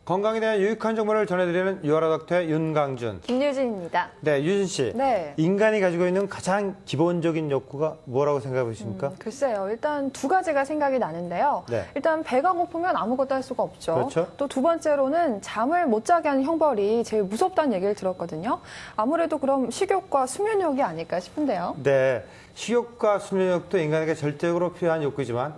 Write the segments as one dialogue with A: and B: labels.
A: 건강에 대한 유익한 정보를 전해드리는 유아라 닥터의 윤강준.
B: 김유진입니다.
A: 네, 유진 씨.
B: 네.
A: 인간이 가지고 있는 가장 기본적인 욕구가 뭐라고 생각해 보십니까?
B: 글쎄요. 일단 두 가지가 생각이 나는데요.
A: 네.
B: 일단 배가 고프면 아무것도 할 수가 없죠.
A: 그렇죠.
B: 또 두 번째로는 잠을 못 자게 하는 형벌이 제일 무섭다는 얘기를 들었거든요. 아무래도 그럼 식욕과 수면욕이 아닐까 싶은데요.
A: 네, 식욕과 수면욕도 인간에게 절대적으로 필요한 욕구지만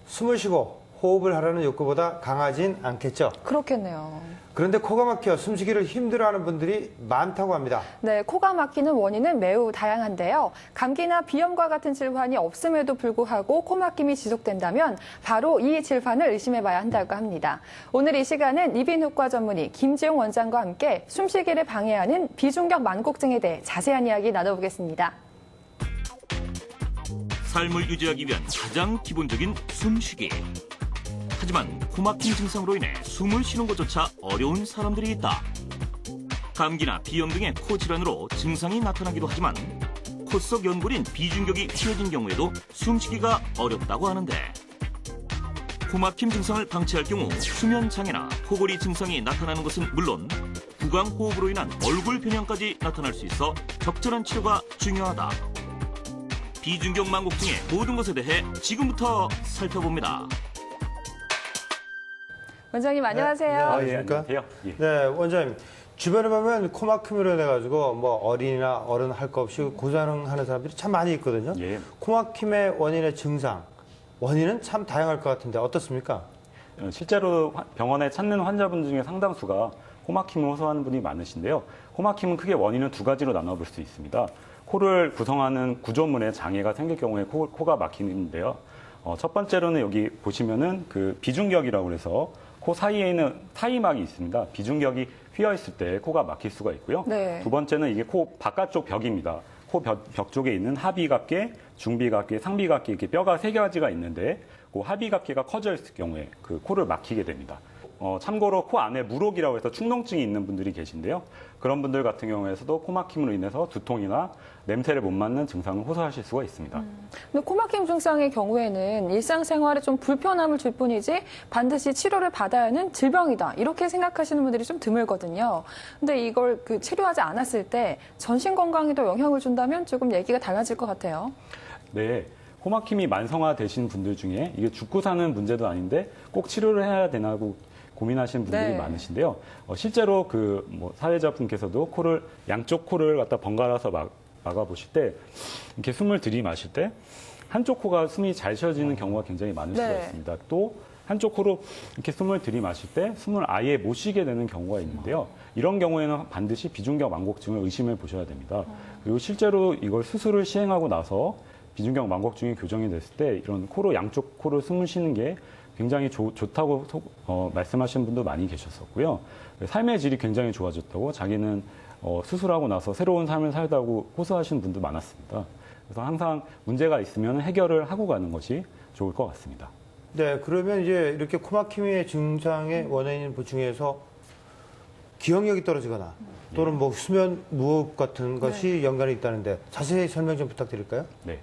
A: 숨을 쉬고 호흡을 하려는 욕구보다 강하진 않겠죠.
B: 그렇겠네요.
A: 그런데 코가 막혀 숨쉬기를 힘들어하는 분들이 많다고 합니다.
B: 네, 코가 막히는 원인은 매우 다양한데요. 감기나 비염과 같은 질환이 없음에도 불구하고 코 막힘이 지속된다면 바로 이 질환을 의심해봐야 한다고 합니다. 오늘 이 시간은 이비인후과 전문의 김지용 원장과 함께 숨쉬기를 방해하는 비중격 만곡증에 대해 자세한 이야기 나눠보겠습니다.
C: 삶을 유지하기 위한 가장 기본적인 숨쉬기. 하지만 코막힘 증상으로 인해 숨을 쉬는 것조차 어려운 사람들이 있다. 감기나 비염 등의 코 질환으로 증상이 나타나기도 하지만 코 속 연골인 비중격이 휘어진 경우에도 숨쉬기가 어렵다고 하는데 코막힘 증상을 방치할 경우 수면 장애나 코골이 증상이 나타나는 것은 물론 구강호흡으로 인한 얼굴 변형까지 나타날 수 있어 적절한 치료가 중요하다. 비중격 만곡증의 모든 것에 대해 지금부터 살펴봅니다.
B: 원장님 안녕하세요.
A: 안녕하십니까?
D: 안녕하세요. 예.
A: 네, 원장님. 주변에 보면 코막힘으로 인해가지고 뭐 어린이나 어른 할 거 없이 고장하는 사람들이 참 많이 있거든요.
D: 예.
A: 코막힘의 원인의 증상, 원인은 참 다양할 것 같은데 어떻습니까?
D: 실제로 병원에 찾는 환자분 중에 상당수가 코막힘을 호소하는 분이 많으신데요. 코막힘은 크게 원인은 두 가지로 나눠볼 수 있습니다. 코를 구성하는 구조물에 장애가 생길 경우에 코가 막히는데요. 첫 번째로는 여기 보시면은 그 비중격이라고 해서 코 사이에는 사이막이 있습니다. 비중격이 휘어 있을 때 코가 막힐 수가 있고요.
B: 네.
D: 두 번째는 이게 코 바깥쪽 벽입니다. 코 벽 쪽에 있는 하비각계, 중비각계, 상비각계 이렇게 뼈가 세 가지가 있는데 그 하비각계가 커져 있을 경우에 그 코를 막히게 됩니다. 참고로 코 안에 물혹이라고 해서 축농증이 있는 분들이 계신데요. 그런 분들 같은 경우에서도 코막힘으로 인해서 두통이나 냄새를 못 맡는 증상을 호소하실 수가 있습니다.
B: 근데 코막힘 증상의 경우에는 일상생활에 좀 불편함을 줄 뿐이지 반드시 치료를 받아야 하는 질병이다. 이렇게 생각하시는 분들이 좀 드물거든요. 근데 이걸 치료하지 않았을 때 전신 건강에도 영향을 준다면 조금 얘기가 달라질 것 같아요.
D: 네. 코막힘이 만성화 되신 분들 중에 이게 죽고 사는 문제도 아닌데 꼭 치료를 해야 되나고 고민하시는 분들이
B: 네.
D: 많으신데요. 실제로 사회자분께서도 양쪽 코를 갖다 번갈아서 막아보실 때 이렇게 숨을 들이마실 때 한쪽 코가 숨이 잘 쉬어지는 경우가 굉장히 많을 수가
B: 네.
D: 있습니다. 또 한쪽 코로 이렇게 숨을 들이마실 때 숨을 아예 못 쉬게 되는 경우가 있는데요. 이런 경우에는 반드시 비중격 만곡증을 의심해 보셔야 됩니다. 그리고 실제로 이걸 수술을 시행하고 나서 비중격 만곡증이 교정이 됐을 때 이런 양쪽 코로 숨을 쉬는 게 굉장히 좋다고 말씀하시는 분도 많이 계셨었고요. 삶의 질이 굉장히 좋아졌다고 자기는 수술하고 나서 새로운 삶을 살다고 호소하시는 분도 많았습니다. 그래서 항상 문제가 있으면 해결을 하고 가는 것이 좋을 것 같습니다.
A: 네, 그러면 이제 이렇게 코막힘의 증상의 원인 중에서 기억력이 떨어지거나 또는 뭐 수면 무호흡 같은 것이 연관이 있다는데 자세히 설명 좀 부탁드릴까요?
D: 네.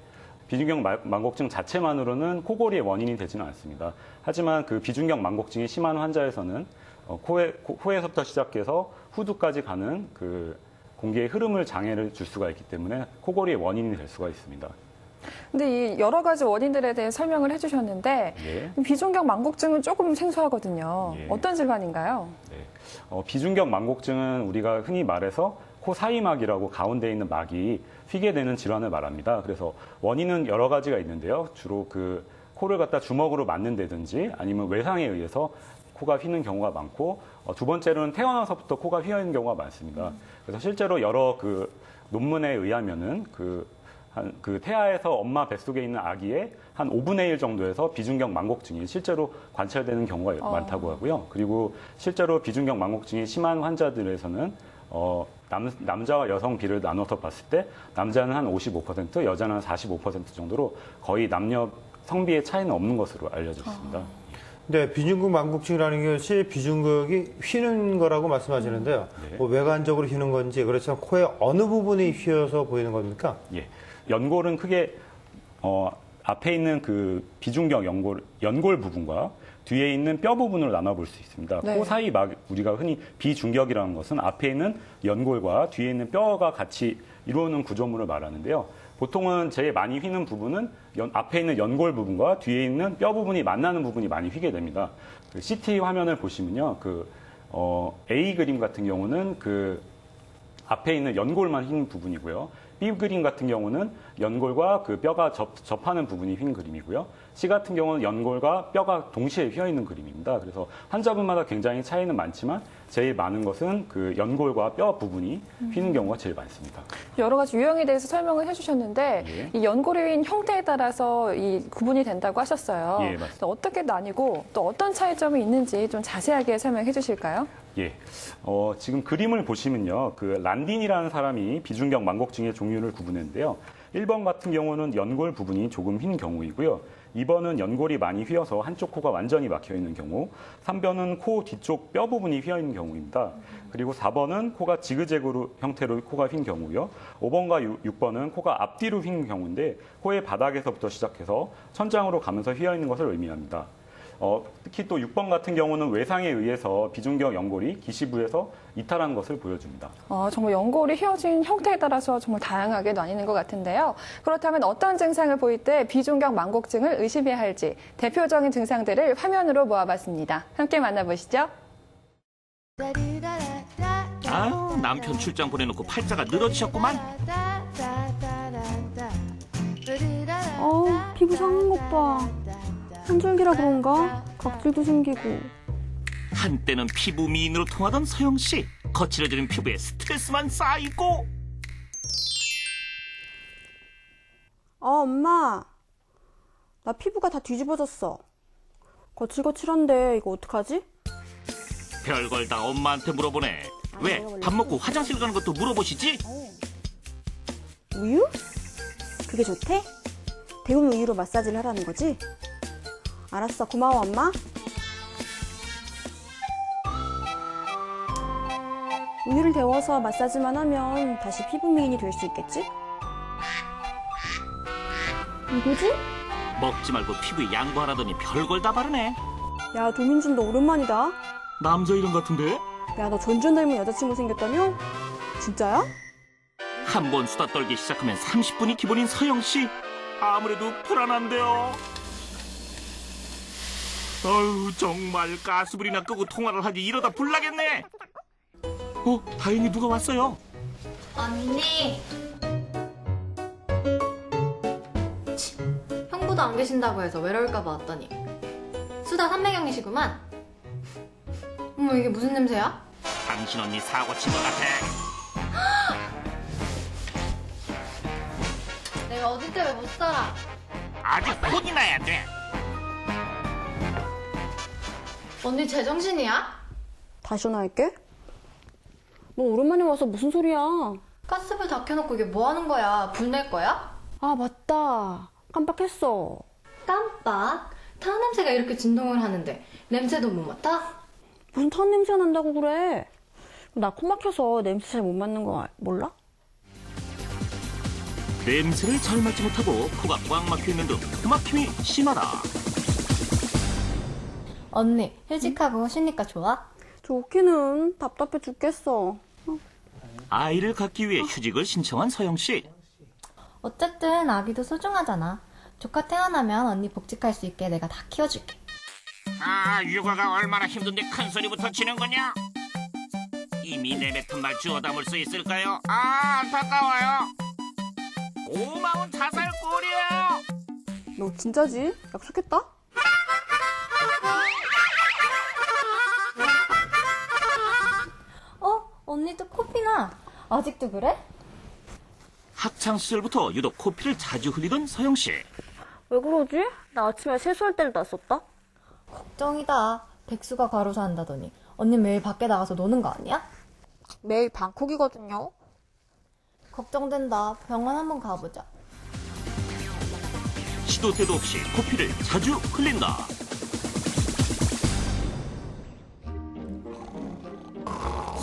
D: 비중격 만곡증 자체만으로는 코골이의 원인이 되지는 않습니다. 하지만 그 비중격 만곡증이 심한 환자에서는 코에서부터 시작해서 후두까지 가는 그 공기의 흐름을 장애를 줄 수가 있기 때문에 코골이의 원인이 될 수가 있습니다.
B: 근데 이 여러 가지 원인들에 대해 설명을 해주셨는데
D: 예.
B: 비중격 만곡증은 조금 생소하거든요.
D: 예.
B: 어떤 질환인가요?
D: 네. 비중격 만곡증은 우리가 흔히 말해서 코 사이막이라고 가운데 있는 막이 휘게 되는 질환을 말합니다. 그래서 원인은 여러 가지가 있는데요. 주로 그 코를 갖다 주먹으로 맞는다든지 아니면 외상에 의해서 코가 휘는 경우가 많고 두 번째로는 태어나서부터 코가 휘어 있는 경우가 많습니다. 그래서 실제로 여러 그 논문에 의하면은 그 태아에서 엄마 뱃속에 있는 아기의 한 5분의 1 정도에서 비중격 만곡증이 실제로 관찰되는 경우가 많다고 하고요. 그리고 실제로 비중격 만곡증이 심한 환자들에서는 남자와 여성 비를 나눠서 봤을 때 남자는 한 55%, 여자는 한 45% 정도로 거의 남녀 성비의 차이는 없는 것으로 알려져 있습니다.
A: 네, 비중격 만곡증이라는 것이 비중격이 휘는 거라고 말씀하시는데요.
D: 네.
A: 뭐 외관적으로 휘는 건지 그렇지만 코의 어느 부분이 휘어서 보이는 겁니까?
D: 예. 연골은 크게 앞에 있는 그 비중격 연골 부분과 뒤에 있는 뼈 부분으로 나눠볼 수 있습니다.
B: 네.
D: 코 사이 막 우리가 흔히 비중격이라는 것은 앞에 있는 연골과 뒤에 있는 뼈가 같이 이루는 구조물을 말하는데요. 보통은 제일 많이 휘는 부분은 앞에 있는 연골 부분과 뒤에 있는 뼈 부분이 만나는 부분이 많이 휘게 됩니다. 그 CT 화면을 보시면요, A 그림 같은 경우는 그 앞에 있는 연골만 휜 부분이고요. B 그림 같은 경우는 연골과 그 뼈가 접하는 부분이 휜 그림이고요. C 같은 경우는 연골과 뼈가 동시에 휘어 있는 그림입니다. 그래서 환자분마다 굉장히 차이는 많지만 제일 많은 것은 그 연골과 뼈 부분이 휘는 경우가 제일 많습니다.
B: 여러 가지 유형에 대해서 설명을 해주셨는데
D: 예.
B: 이 연골이 휘인 형태에 따라서 이 구분이 된다고 하셨어요.
D: 예, 맞습니다.
B: 어떻게 나뉘고 또 어떤 차이점이 있는지 좀 자세하게 설명해 주실까요?
D: 예. 지금 그림을 보시면요. 그 란딘이라는 사람이 비중격 망곡증의 종류를 구분했는데요. 1번 같은 경우는 연골 부분이 조금 휜 경우이고요. 2번은 연골이 많이 휘어서 한쪽 코가 완전히 막혀 있는 경우, 3번은 코 뒤쪽 뼈 부분이 휘어 있는 경우입니다. 그리고 4번은 코가 지그재그 형태로 코가 휜 경우요. 5번과 6번은 코가 앞뒤로 휜 경우인데 코의 바닥에서부터 시작해서 천장으로 가면서 휘어 있는 것을 의미합니다. 특히 또 6번 같은 경우는 외상에 의해서 비중격 연골이 기시부에서 이탈한 것을 보여줍니다.
B: 정말 연골이 휘어진 형태에 따라서 정말 다양하게 나뉘는 것 같은데요. 그렇다면 어떤 증상을 보일 때 비중격 망곡증을 의심해야 할지 대표적인 증상들을 화면으로 모아봤습니다. 함께 만나보시죠.
C: 아, 남편 출장 보내놓고 팔자가 늘어지셨구만.
E: 피부 상한 것 봐. 한절기라 그런가? 각질도 생기고.
C: 한때는 피부 미인으로 통하던 서영 씨. 거칠어지는 피부에 스트레스만 쌓이고.
E: 엄마. 나 피부가 다 뒤집어졌어. 거칠거칠한데 이거 어떡하지?
C: 별걸 다 엄마한테 물어보네. 왜? 밥 먹고 화장실 가는 것도 물어보시지?
E: 우유? 그게 좋대? 데운 우유로 마사지를 하라는 거지? 알았어. 고마워, 엄마. 우유를 데워서 마사지만 하면 다시 피부 미인이 될 수 있겠지? 누구지?
C: 먹지 말고 피부에 양보하라더니 별걸 다 바르네.
E: 야, 도민준 너 오랜만이다.
C: 남자 이름 같은데?
E: 야, 너 전주현 닮은 여자친구 생겼다며? 진짜야?
C: 한 번 수다 떨기 시작하면 30분이 기본인 서영 씨. 아무래도 불안한데요. 어휴, 정말 가스불이나 끄고 통화를 하지 이러다 불나겠네. 다행히 누가 왔어요.
F: 언니. 형부도 안 계신다고 해서 외로울까봐 왔더니 수다 300형이시구만. 어머, 이게 무슨 냄새야?
C: 당신 언니 사고 친 것 같아.
F: 내가 어디 때문에 못 살아.
C: 아직 혼이 나야 돼.
F: 언니 제정신이야?
E: 다시 전화할게. 너 오랜만에 와서 무슨 소리야?
F: 가스불 다 켜놓고 이게 뭐 하는 거야? 불 낼 거야?
E: 아, 맞다. 깜빡했어.
F: 깜빡. 타 냄새가 이렇게 진동을 하는데 냄새도 못 맡아?
E: 무슨 탄 냄새가 난다고 그래? 나 코 막혀서 냄새 잘 못 맡는 거 몰라?
C: 냄새를 잘 맡지 못하고 코가 꽉 막혀 있는 등 코막힘이 심하다.
F: 언니 휴직하고 쉬니까 좋아?
E: 좋기는 답답해 죽겠어.
C: 아이를 갖기 위해 휴직을 신청한 서영 씨.
F: 어쨌든 아기도 소중하잖아. 조카 태어나면 언니 복직할 수 있게 내가 다 키워줄게.
C: 아, 육아가 얼마나 힘든데 큰 소리부터 치는 거냐? 이미 내뱉은 말 주워 담을 수 있을까요? 아, 안타까워요. 고마운 자살 꼴이에요.
E: 너 진짜지? 약속했다?
F: 언니도 코피나. 아직도 그래?
C: 학창 시절부터 유독 코피를 자주 흘리던 서영 씨.
E: 왜 그러지? 나 아침에 세수할 때를 났었다.
F: 걱정이다. 백수가 과로사 한다더니 언니 매일 밖에 나가서 노는 거 아니야?
E: 매일 방콕이거든요.
F: 걱정된다. 병원 한번 가보자.
C: 시도 때도 없이 코피를 자주 흘린다.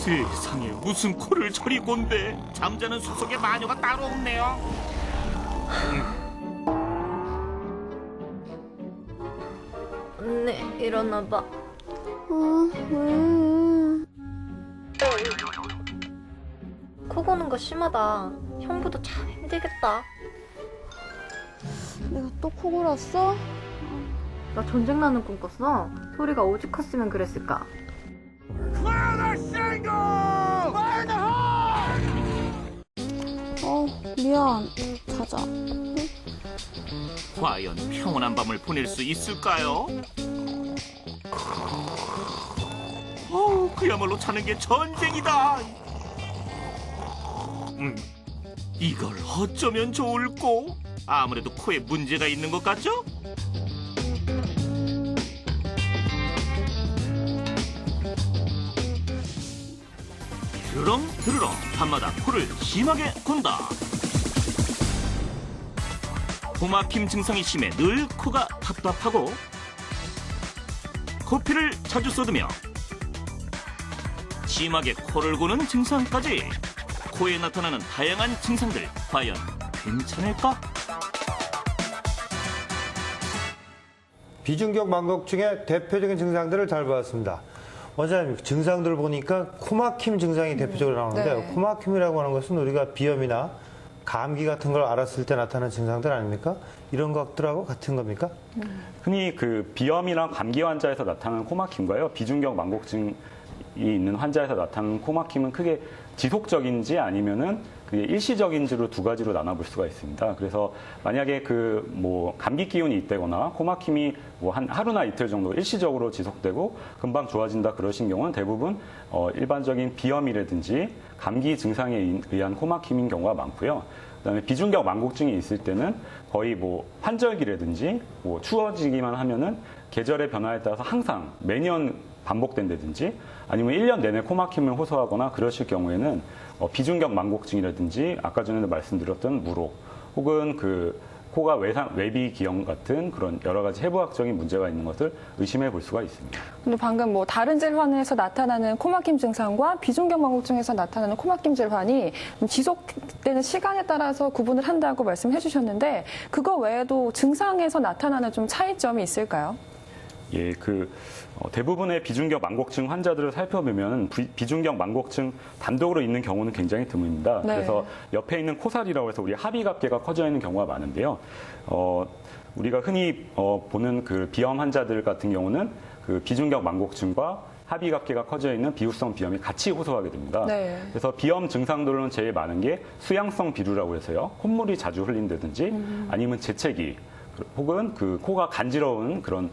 C: 세상에 무슨 코를 저리 곤대. 잠자는 숲 속에 마녀가 따로 없네요.
F: 얘네 일어나 봐.
E: 왜?
F: 코 고는 거 심하다. 형부도 참 힘들겠다.
E: 내가 또 코 골았어?
F: 나 전쟁 나는 꿈 꿨어. 소리가 오죽 컸으면 그랬을까.
E: 미안. 자자.
C: 과연 평온한 밤을 보낼 수 있을까요? 그야말로 자는 게 전쟁이다. 이걸 어쩌면 좋을꼬? 아무래도 코에 문제가 있는 것 같죠? 드렁드르렁 밤마다 코를 심하게 곤다. 코막힘 증상이 심해 늘 코가 답답하고 코피를 자주 쏟으며 심하게 코를 고는 증상까지. 코에 나타나는 다양한 증상들 과연 괜찮을까?
A: 비중격 망곡증의 대표적인 증상들을 잘 봤습니다. 원장님, 증상들을 보니까 코막힘 증상이 대표적으로 나오는데
B: 네.
A: 코막힘이라고 하는 것은 우리가 비염이나 감기 같은 걸 앓았을 때 나타나는 증상들 아닙니까? 이런 것들하고 같은 겁니까?
D: 흔히 그 비염이랑 감기 환자에서 나타나는 코막힘과요, 비중격 망곡증이 있는 환자에서 나타나는 코막힘은 크게 지속적인지 아니면은 그게 일시적인지로 두 가지로 나눠볼 수가 있습니다. 그래서 만약에 그 뭐 감기 기운이 있다거나 코막힘이 뭐 한 하루나 이틀 정도 일시적으로 지속되고 금방 좋아진다 그러신 경우는 대부분 일반적인 비염이라든지 감기 증상에 의한 코막힘인 경우가 많고요. 그다음에 비중격 망곡증이 있을 때는 거의 뭐 환절기라든지 뭐 추워지기만 하면은 계절의 변화에 따라서 항상 매년 반복된다든지 아니면 1년 내내 코막힘을 호소하거나 그러실 경우에는 비중격 망곡증이라든지 아까 전에도 말씀드렸던 무록 혹은 그 코가 외비 기형 같은 그런 여러 가지 해부학적인 문제가 있는 것을 의심해 볼 수가 있습니다.
B: 근데 방금 뭐 다른 질환에서 나타나는 코막힘 증상과 비중격 망곡증에서 나타나는 코막힘 질환이 지속되는 시간에 따라서 구분을 한다고 말씀해 주셨는데 그거 외에도 증상에서 나타나는 좀 차이점이 있을까요?
D: 예, 대부분의 비중격 망곡증 환자들을 살펴보면 비중격 망곡증 단독으로 있는 경우는 굉장히 드뭅니다.
B: 네.
D: 그래서 옆에 있는 코살이라고 해서 우리 합의각계가 커져 있는 경우가 많은데요. 우리가 흔히 보는 그 비염 환자들 같은 경우는 그 비중격 망곡증과 합의각계가 커져 있는 비후성 비염이 같이 호소하게 됩니다.
B: 네.
D: 그래서 비염 증상들로는 제일 많은 게 수양성 비루라고 해서요. 콧물이 자주 흘린다든지 아니면 재채기 혹은 그 코가 간지러운 그런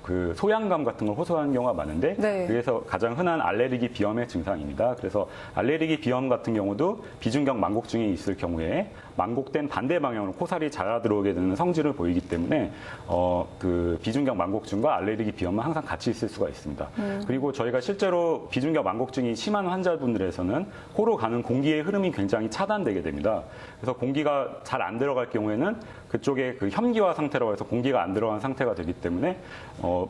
D: 그 소양감 같은 걸 호소하는 경우가 많은데
B: 네.
D: 그래서 가장 흔한 알레르기 비염의 증상입니다. 그래서 알레르기 비염 같은 경우도 비중격 망곡증이 있을 경우에 망곡된 반대 방향으로 코살이 자라 들어오게 되는 성질을 보이기 때문에 그 비중격 망곡증과 알레르기 비염은 항상 같이 있을 수가 있습니다. 그리고 저희가 실제로 비중격 망곡증이 심한 환자분들에서는 코로 가는 공기의 흐름이 굉장히 차단되게 됩니다. 그래서 공기가 잘 안 들어갈 경우에는 그쪽에 그 현기화 상태라고 해서 공기가 안 들어간 상태가 되기 때문에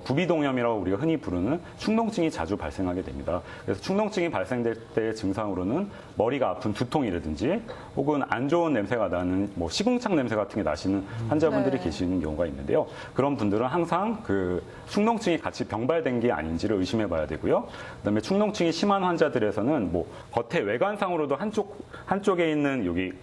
D: 부비동염이라고 우리가 흔히 부르는 충농증이 자주 발생하게 됩니다. 그래서 충농증이 발생될 때의 증상으로는 머리가 아픈 두통이라든지 혹은 안 좋은 냄새가 나는 뭐 시궁창 냄새 같은 게 나시는 환자분들이
B: 네.
D: 계시는 경우가 있는데요. 그런 분들은 항상 그 충농증이 같이 병발된 게 아닌지를 의심해 봐야 되고요. 그다음에 충농증이 심한 환자들에서는 뭐 겉에 외관상으로도 한쪽에 있는 여기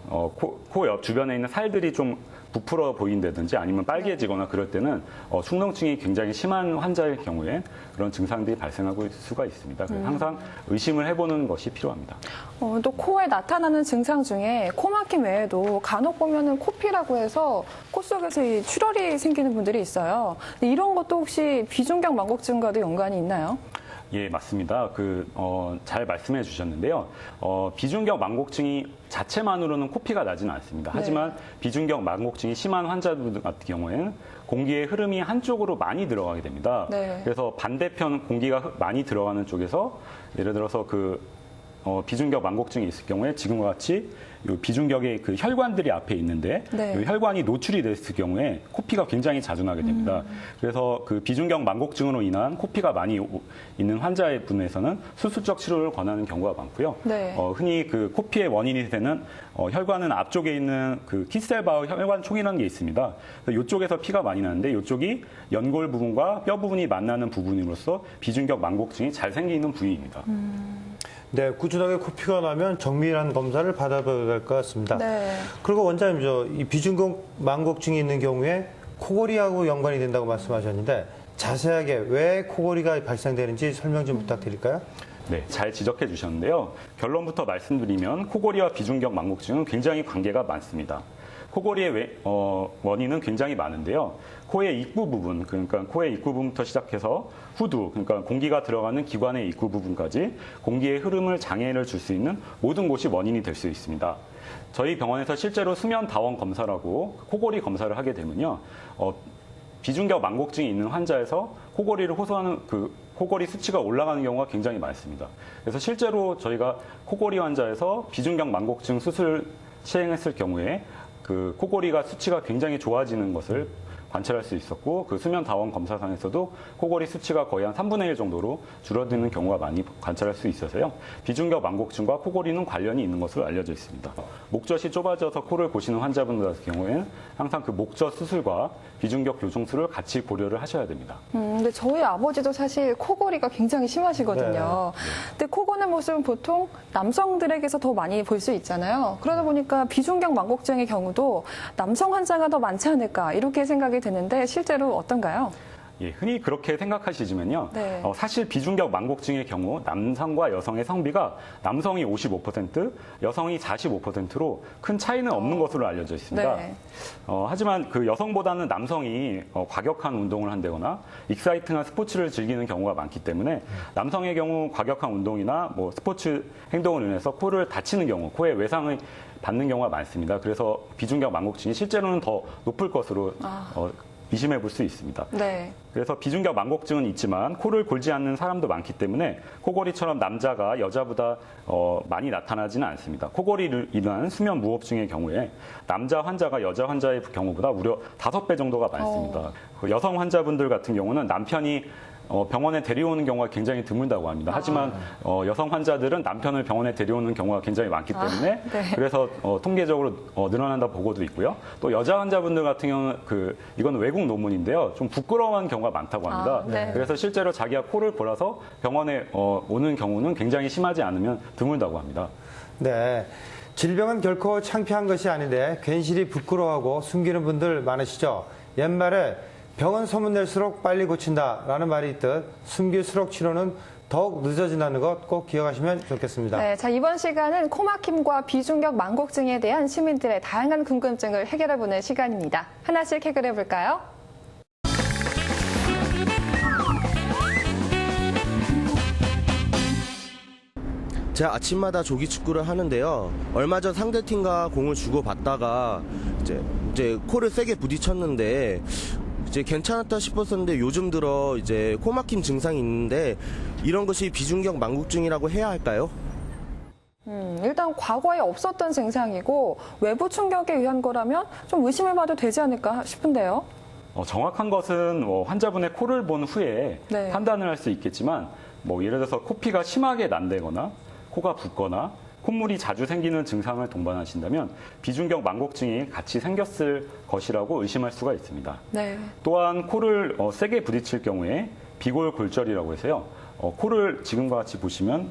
D: 코 옆 주변에 있는 살들이 좀 부풀어 보인다든지 아니면 빨개지거나 그럴 때는 충농증이 굉장히 심한 환자일 경우에 그런 증상들이 발생하고 있을 수가 있습니다. 그래서 항상 의심을 해보는 것이 필요합니다.
B: 또 코에 나타나는 증상 중에 코막힘 외에도 간혹 보면은 코피라고 해서 코 속에서 이 출혈이 생기는 분들이 있어요. 근데 이런 것도 혹시 비중격 망곡증과도 연관이 있나요?
D: 예, 맞습니다. 잘 말씀해 주셨는데요. 비중격 망곡증이 자체만으로는 코피가 나지는 않습니다. 하지만 비중격 망곡증이 심한 환자들 같은 경우에는 공기의 흐름이 한쪽으로 많이 들어가게 됩니다.
B: 네.
D: 그래서 반대편 공기가 많이 들어가는 쪽에서 예를 들어서 비중격 만곡증이 있을 경우에 지금과 같이 이 비중격의 그 혈관들이 앞에 있는데
B: 네.
D: 이 혈관이 노출이 됐을 경우에 코피가 굉장히 자주 나게 됩니다. 그래서 그 비중격 만곡증으로 인한 코피가 많이 있는 환자의 분에서는 수술적 치료를 권하는 경우가 많고요.
B: 네.
D: 흔히 그 코피의 원인이 되는 혈관은 앞쪽에 있는 그 키셀바우 혈관총이라는 게 있습니다. 그래서 이쪽에서 피가 많이 나는데 이쪽이 연골 부분과 뼈 부분이 만나는 부분으로서 비중격 만곡증이 잘 생기는 부위입니다.
A: 네, 꾸준하게 코피가 나면 정밀한 검사를 받아봐야 될 것 같습니다.
B: 네.
A: 그리고 원장님, 이 비중격 만곡증이 있는 경우에 코골이하고 연관이 된다고 말씀하셨는데 자세하게 왜 코골이가 발생되는지 설명 좀 부탁드릴까요?
D: 네, 잘 지적해 주셨는데요. 결론부터 말씀드리면 코골이와 비중격 만곡증은 굉장히 관계가 많습니다. 코골이의 원인은 굉장히 많은데요. 코의 입구 부분, 그러니까 코의 입구 부분부터 시작해서 후두, 그러니까 공기가 들어가는 기관의 입구 부분까지 공기의 흐름을 장애를 줄 수 있는 모든 곳이 원인이 될 수 있습니다. 저희 병원에서 실제로 수면 다원 검사라고 코골이 검사를 하게 되면요. 비중격 만곡증이 있는 환자에서 코골이를 호소하는 그 코골이 수치가 올라가는 경우가 굉장히 많습니다. 그래서 실제로 저희가 코골이 환자에서 비중격 만곡증 수술 시행했을 경우에 그 코골이가 수치가 굉장히 좋아지는 것을 관찰할 수 있었고 그 수면 다원 검사상에서도 코골이 수치가 거의 한 3분의 1 정도로 줄어드는 경우가 많이 관찰할 수 있어서요. 비중격 만곡증과 코골이는 관련이 있는 것으로 알려져 있습니다. 목젖이 좁아져서 코를 고시는 환자분들 같은 경우에는 항상 그 목젖 수술과 비중격 교정술을 같이 고려를 하셔야 됩니다.
B: 근데 저희 아버지도 사실 코골이가 굉장히 심하시거든요. 근데 코 고는 모습은 보통 남성들에게서 더 많이 볼 수 있잖아요. 그러다 보니까 비중격 만곡증의 경우도 남성 환자가 더 많지 않을까 이렇게 생각이 드는데 실제로 어떤가요?
D: 예, 흔히 그렇게 생각하시지만요.
B: 네.
D: 사실 비중격 만곡증의 경우 남성과 여성의 성비가 남성이 55%, 여성이 45%로 큰 차이는 없는 것으로 알려져 있습니다.
B: 네.
D: 하지만 그 여성보다는 남성이 과격한 운동을 한다거나 익사이팅한 스포츠를 즐기는 경우가 많기 때문에 남성의 경우 과격한 운동이나 뭐 스포츠 행동을 인해서 코를 다치는 경우, 코에 외상을 받는 경우가 많습니다. 그래서 비중격 만곡증이 실제로는 더 높을 것으로 의심해 볼 수 있습니다.
B: 네.
D: 그래서 비중격 만곡증은 있지만 코를 골지 않는 사람도 많기 때문에 코골이처럼 남자가 여자보다 많이 나타나지는 않습니다. 코골이를 인한 수면 무호흡증의 경우에 남자 환자가 여자 환자의 경우보다 무려 5배 정도가 많습니다. 그 여성 환자분들 같은 경우는 남편이 병원에 데려오는 경우가 굉장히 드물다고 합니다. 하지만 여성 환자들은 남편을 병원에 데려오는 경우가 굉장히 많기 때문에
B: 네.
D: 그래서 통계적으로 늘어난다 보고도 있고요. 또 여자 환자분들 같은 경우는 이건 외국 논문인데요. 좀 부끄러워하는 경우가 많다고 합니다.
B: 네.
D: 그래서 실제로 자기가 코를 골아서 병원에 오는 경우는 굉장히 심하지 않으면 드물다고 합니다.
A: 네. 질병은 결코 창피한 것이 아닌데 괜시리 부끄러워하고 숨기는 분들 많으시죠? 옛말에 병은 소문낼수록 빨리 고친다라는 말이 있듯 숨길수록 치료는 더욱 늦어진다는 것 꼭 기억하시면 좋겠습니다.
B: 네, 자 이번 시간은 코막힘과 비중격 만곡증에 대한 시민들의 다양한 궁금증을 해결해보는 시간입니다. 하나씩 해결해볼까요?
G: 제가 아침마다 조기 축구를 하는데요. 얼마 전 상대팀과 공을 주고받다가 이제 코를 세게 부딪혔는데 이제 괜찮았다 싶었었는데 요즘 들어 이제 코막힘 증상이 있는데 이런 것이 비중격 만곡증이라고 해야 할까요?
B: 일단 과거에 없었던 증상이고 외부 충격에 의한 거라면 좀 의심해봐도 되지 않을까 싶은데요.
D: 정확한 것은 환자분의 코를 본 후에
B: 네.
D: 판단을 할 수 있겠지만 예를 들어서 코피가 심하게 난다거나 코가 붓거나 콧물이 자주 생기는 증상을 동반하신다면 비중격 만곡증이 같이 생겼을 것이라고 의심할 수가 있습니다.
B: 네.
D: 또한 코를 세게 부딪힐 경우에 비골골절이라고 해서요. 코를 지금과 같이 보시면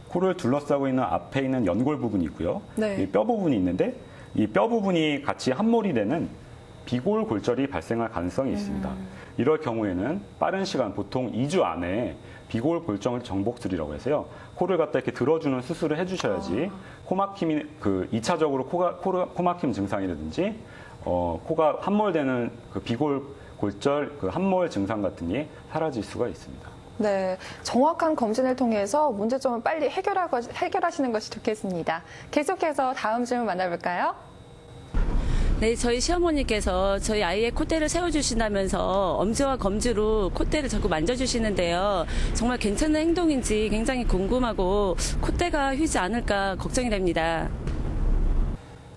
D: 코를 둘러싸고 있는 앞에 있는 연골 부분이 있고요.
B: 네.
D: 이 뼈 부분이 있는데 이 뼈 부분이 같이 함몰이 되는 비골골절이 발생할 가능성이 있습니다. 이럴 경우에는 빠른 시간, 보통 2주 안에 비골골절 정복술이라고 해서요. 코를 갖다 이렇게 들어주는 수술을 해주셔야지 코막힘이 2차적으로 코막힘 증상이라든지 코가 함몰되는 그 비골골절 함몰 증상 같은 게 사라질 수가 있습니다.
B: 네, 정확한 검진을 통해서 문제점을 빨리 해결하시는 것이 좋겠습니다. 계속해서 다음 질문 만나볼까요?
H: 네, 저희 시어머니께서 저희 아이의 콧대를 세워주신다면서 엄지와 검지로 콧대를 자꾸 만져주시는데요. 정말 괜찮은 행동인지 굉장히 궁금하고 콧대가 휘지 않을까 걱정이 됩니다.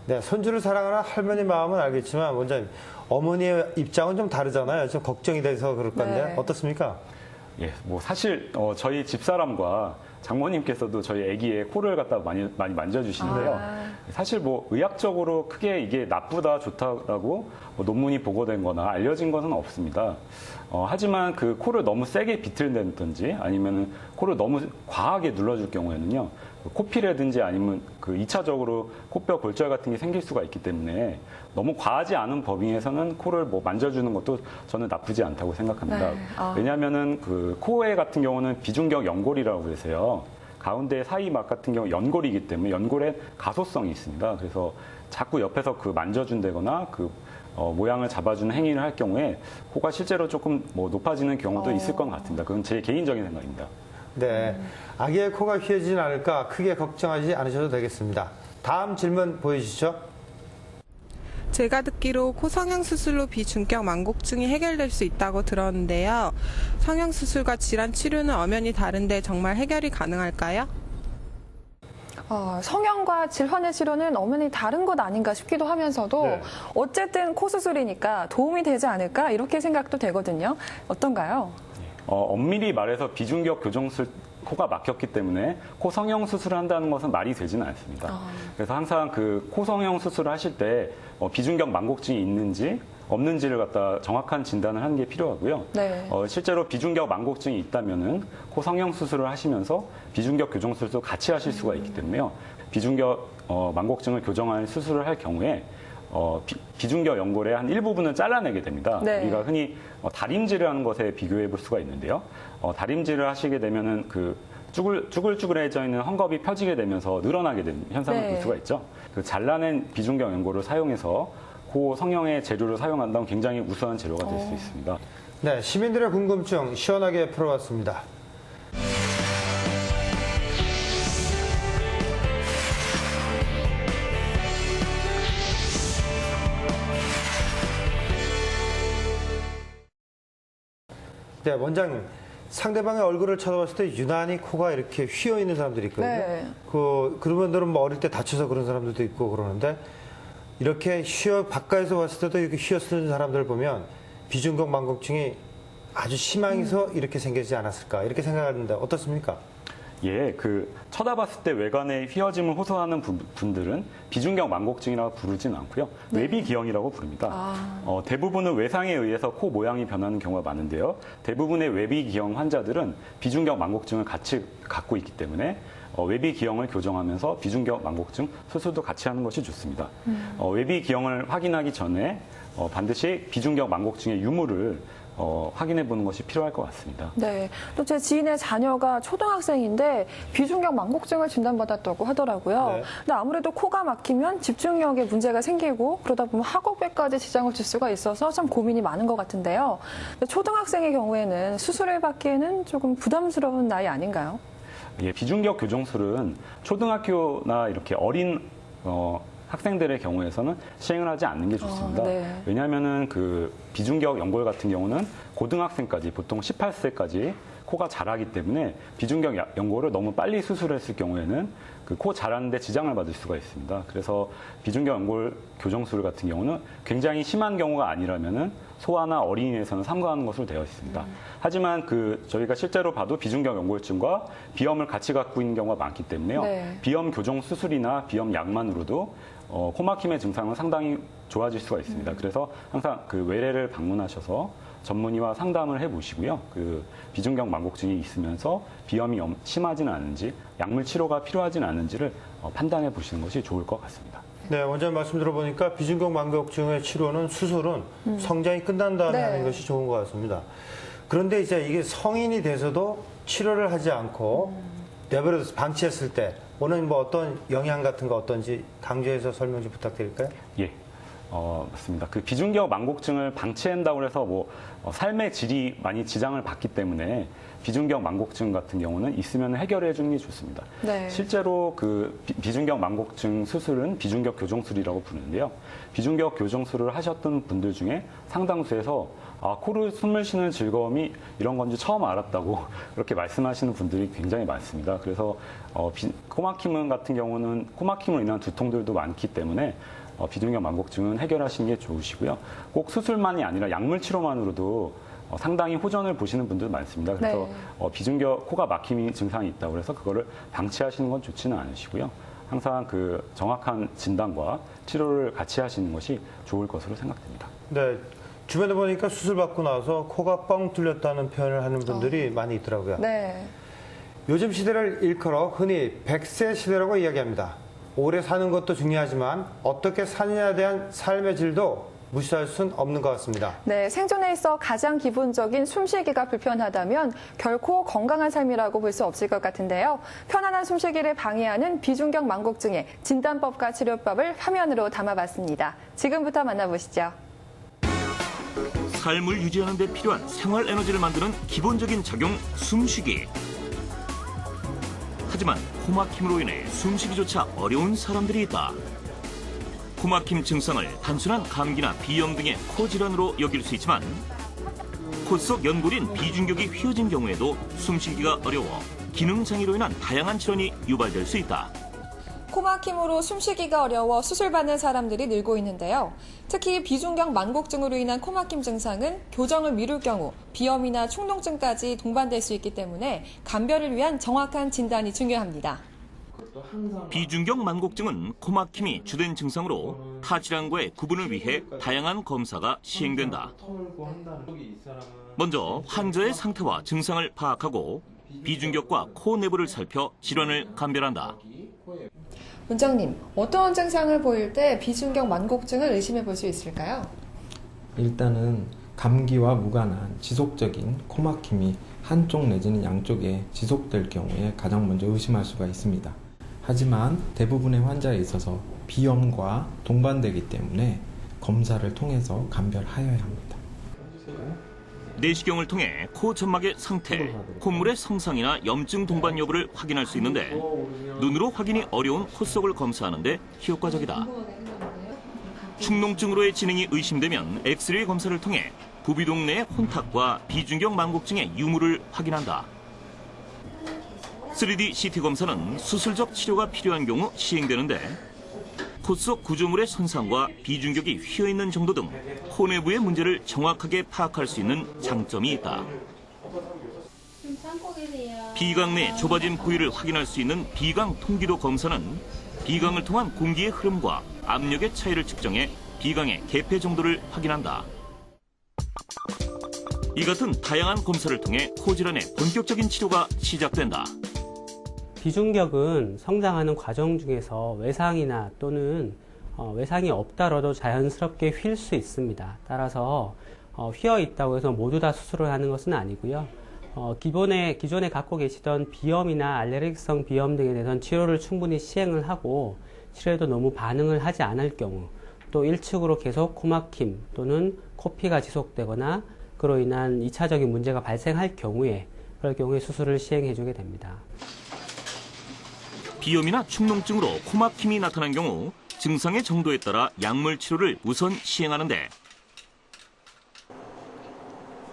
A: 네, 손주를 사랑하는 할머니 마음은 알겠지만 원장님, 어머니의 입장은 좀 다르잖아요. 좀 걱정이 돼서 그럴 건데
B: 네.
A: 어떻습니까?
D: 예, 뭐 사실 저희 집사람과 장모님께서도 저희 아기의 코를 갖다 많이 만져주시는데요. 사실 뭐 의학적으로 크게 이게 나쁘다 좋다라고 뭐 논문이 보고된거나 알려진 것은 없습니다. 하지만 그 코를 너무 세게 비틀댄다든지 아니면 코를 너무 과하게 눌러줄 경우에는요, 코피라든지 아니면 그 2차적으로 코뼈 골절 같은 게 생길 수가 있기 때문에 너무 과하지 않은 범위에서는 코를 뭐 만져주는 것도 저는 나쁘지 않다고 생각합니다.
B: 네.
D: 왜냐하면은 그 코에 같은 경우는 비중격 연골이라고 해서요. 가운데 사이막 같은 경우 연골이기 때문에 연골에 가소성이 있습니다. 그래서 자꾸 옆에서 그 만져준다거나 그 모양을 잡아주는 행위를 할 경우에 코가 실제로 조금 뭐 높아지는 경우도 있을 것 같습니다. 그건 제 개인적인 생각입니다.
A: 네, 아기의 코가 휘어지진 않을까 크게 걱정하지 않으셔도 되겠습니다. 다음 질문 보여주시죠.
I: 제가 듣기로 코 성형수술로 비중격 망곡증이 해결될 수 있다고 들었는데요. 성형수술과 질환 치료는 엄연히 다른데 정말 해결이 가능할까요?
B: 성형과 질환의 치료는 엄연히 다른 것 아닌가 싶기도 하면서도
A: 네.
B: 어쨌든 코 수술이니까 도움이 되지 않을까 이렇게 생각도 되거든요. 어떤가요?
D: 엄밀히 말해서 비중격 교정술 코가 막혔기 때문에 코 성형 수술을 한다는 것은 말이 되지는 않습니다. 그래서 항상 그 코 성형 수술을 하실 때 비중격 망곡증이 있는지 없는지를 갖다 정확한 진단을 하는 게 필요하고요.
B: 네.
D: 실제로 비중격 망곡증이 있다면은 코 성형 수술을 하시면서 비중격 교정 수술도 같이 하실 수가 있기 때문에요. 비중격 망곡증을 교정할 수술을 할 경우에 비중격 연골의 한 일부분을 잘라내게 됩니다.
B: 네.
D: 우리가 흔히 다림질을 하는 것에 비교해 볼 수가 있는데요. 다림질을 하시게 되면은 그 쭈글쭈글해져 있는 헝겊이 펴지게 되면서 늘어나게 되는 현상을
B: 네.
D: 볼 수가 있죠. 그 잘라낸 비중격 연골을 사용해서 코 성형의 재료를 사용한다면 굉장히 우수한 재료가 될 수 있습니다.
A: 네, 시민들의 궁금증 시원하게 풀어봤습니다. 네, 원장님. 상대방의 얼굴을 쳐다봤을 때 유난히 코가 이렇게 휘어 있는 사람들이 있거든요.
B: 네.
A: 그런 분들은 뭐 어릴 때 다쳐서 그런 사람들도 있고 그러는데 이렇게 가까이서 봤을 때도 이렇게 휘어 쓰는 사람들을 보면 비중격 망곡증이 아주 심해서 이렇게 생기지 않았을까 이렇게 생각하는데 어떻습니까?
D: 예, 그 쳐다봤을 때 외관에 휘어짐을 호소하는 분들은 비중격 망곡증이라고 부르진 않고요. 외비기형이라고 부릅니다. 대부분은 외상에 의해서 코 모양이 변하는 경우가 많은데요. 대부분의 외비기형 환자들은 비중격 망곡증을 같이 갖고 있기 때문에 외비기형을 교정하면서 비중격 망곡증 수술도 같이 하는 것이 좋습니다. 외비기형을 확인하기 전에 반드시 비중격 망곡증의 유무를 확인해 보는 것이 필요할 것 같습니다.
B: 네. 또 제 지인의 자녀가 초등학생인데 비중격 망곡증을 진단받았다고 하더라고요.
A: 네.
B: 근데 아무래도 코가 막히면 집중력에 문제가 생기고 그러다 보면 학업에까지 지장을 줄 수가 있어서 참 고민이 많은 것 같은데요. 근데 초등학생의 경우에는 수술을 받기에는 조금 부담스러운 나이 아닌가요?
D: 예, 비중격 교정술은 초등학교나 이렇게 어린 학생들의 경우에서는 시행을 하지 않는 게 좋습니다.
B: 네.
D: 왜냐하면은 그 비중격 연골 같은 경우는 고등학생까지 보통 18세까지 코가 자라기 때문에 비중격 연골을 너무 빨리 수술했을 경우에는 그 코 자라는데 지장을 받을 수가 있습니다. 그래서 비중격 연골 교정술 같은 경우는 굉장히 심한 경우가 아니라면은 소아나 어린이에서는 삼가하는 것으로 되어 있습니다. 하지만 저희가 실제로 봐도 비중격 연골증과 비염을 같이 갖고 있는 경우가 많기 때문에요.
B: 네.
D: 비염 교정 수술이나 비염 약만으로도 코막힘의 증상은 상당히 좋아질 수가 있습니다. 그래서 항상 그 외래를 방문하셔서 전문의와 상담을 해보시고요. 그 비중격 망곡증이 있으면서 비염이 심하지는 않은지 약물 치료가 필요하지는 않은지를 판단해 보시는 것이 좋을 것 같습니다.
A: 네, 원장님 말씀 들어보니까 비중격 망곡증의 치료는 수술은 성장이 끝난 다음에
B: 네.
A: 하는 것이 좋은 것 같습니다. 그런데 이제 이게 성인이 돼서도 치료를 하지 않고 내버려둬서 방치했을 때 오늘 뭐 어떤 영향 같은 거 어떤지 강조해서 설명 좀 부탁드릴까요?
D: 예. 맞습니다. 그 비중격 망곡증을 방치한다고 해서 삶의 질이 많이 지장을 받기 때문에 비중격 망곡증 같은 경우는 있으면 해결해 주는 게 좋습니다.
B: 네.
D: 실제로 그 비중격 망곡증 수술은 비중격 교정술이라고 부르는데요. 비중격 교정술을 하셨던 분들 중에 상당수에서 코로 숨을 쉬는 즐거움이 이런 건지 처음 알았다고 그렇게 말씀하시는 분들이 굉장히 많습니다. 그래서 코막힘 같은 경우는 코막힘으로 인한 두통들도 많기 때문에 비중격 망곡증은 해결하시는 게 좋으시고요. 꼭 수술만이 아니라 약물 치료만으로도 상당히 호전을 보시는 분들 많습니다. 그래서 비중격 코가 막힘 증상이 있다고 해서 그거를 방치하시는 건 좋지는 않으시고요. 항상 그 정확한 진단과 치료를 같이 하시는 것이 좋을 것으로 생각됩니다.
A: 네. 주변에 보니까 수술 받고 나서 코가 뻥 뚫렸다는 표현을 하는 분들이 많이 있더라고요.
B: 네.
A: 요즘 시대를 일컬어 흔히 100세 시대라고 이야기합니다. 오래 사는 것도 중요하지만 어떻게 사느냐에 대한 삶의 질도 무시할 수는 없는 것 같습니다.
B: 네, 생존에 있어 가장 기본적인 숨쉬기가 불편하다면 결코 건강한 삶이라고 볼 수 없을 것 같은데요. 편안한 숨쉬기를 방해하는 비중격 망곡증의 진단법과 치료법을 화면으로 담아봤습니다. 지금부터 만나보시죠.
C: 삶을 유지하는 데 필요한 생활 에너지를 만드는 기본적인 작용, 숨쉬기. 하지만 코막힘으로 인해 숨쉬기조차 어려운 사람들이 있다. 코막힘 증상을 단순한 감기나 비염 등의 코 질환으로 여길 수 있지만 코 속 연골인 비중격이 휘어진 경우에도 숨쉬기가 어려워 기능장애로 인한 다양한 질환이 유발될 수 있다.
B: 코막힘으로 숨쉬기가 어려워 수술받는 사람들이 늘고 있는데요. 특히 비중격 망곡증으로 인한 코막힘 증상은 교정을 미룰 경우 비염이나 충농증까지 동반될 수 있기 때문에 감별을 위한 정확한 진단이 중요합니다.
C: 비중격 망곡증은 코막힘이 주된 증상으로 타 질환과의 구분을 위해 다양한 검사가 시행된다. 먼저 환자의 상태와 증상을 파악하고 비중격과 코 내부를 살펴 질환을 감별한다.
B: 원장님, 어떠한 증상을 보일 때 비중격 망곡증을 의심해 볼 수 있을까요?
J: 일단은 감기와 무관한 지속적인 코막힘이 한쪽 내지는 양쪽에 지속될 경우에 가장 먼저 의심할 수가 있습니다. 하지만 대부분의 환자에 있어서 비염과 동반되기 때문에 검사를 통해서 감별하여야 합니다.
C: 내시경을 통해 코 점막의 상태, 콧물의 성상이나 염증 동반 여부를 확인할 수 있는데 눈으로 확인이 어려운 코 속을 검사하는 데 효과적이다. 축농증으로의 진행이 의심되면 엑스레이 검사를 통해 부비동 내의 혼탁과 비중격 망곡증의 유무를 확인한다. 3D CT 검사는 수술적 치료가 필요한 경우 시행되는데 코 속 구조물의 손상과 비중격이 휘어있는 정도 등 코 내부의 문제를 정확하게 파악할 수 있는 장점이 있다. 비강 내 좁아진 부위를 확인할 수 있는 비강 통기도 검사는 비강을 통한 공기의 흐름과 압력의 차이를 측정해 비강의 개폐 정도를 확인한다. 이 같은 다양한 검사를 통해 코 질환의 본격적인 치료가 시작된다.
K: 비중격은 성장하는 과정 중에서 외상이나 또는 외상이 없다라도 자연스럽게 휠 수 있습니다. 따라서 휘어 있다고 해서 모두 다 수술을 하는 것은 아니고요. 기존에 갖고 계시던 비염이나 알레르기성 비염 등에 대해서는 치료를 충분히 시행을 하고 치료에도 너무 반응을 하지 않을 경우 또 1층으로 계속 코막힘 또는 코피가 지속되거나 그로 인한 2차적인 문제가 발생할 경우에 그럴 경우에 수술을 시행해주게 됩니다.
C: 비염이나 축농증으로 코막힘이 나타난 경우 증상의 정도에 따라 약물 치료를 우선 시행하는데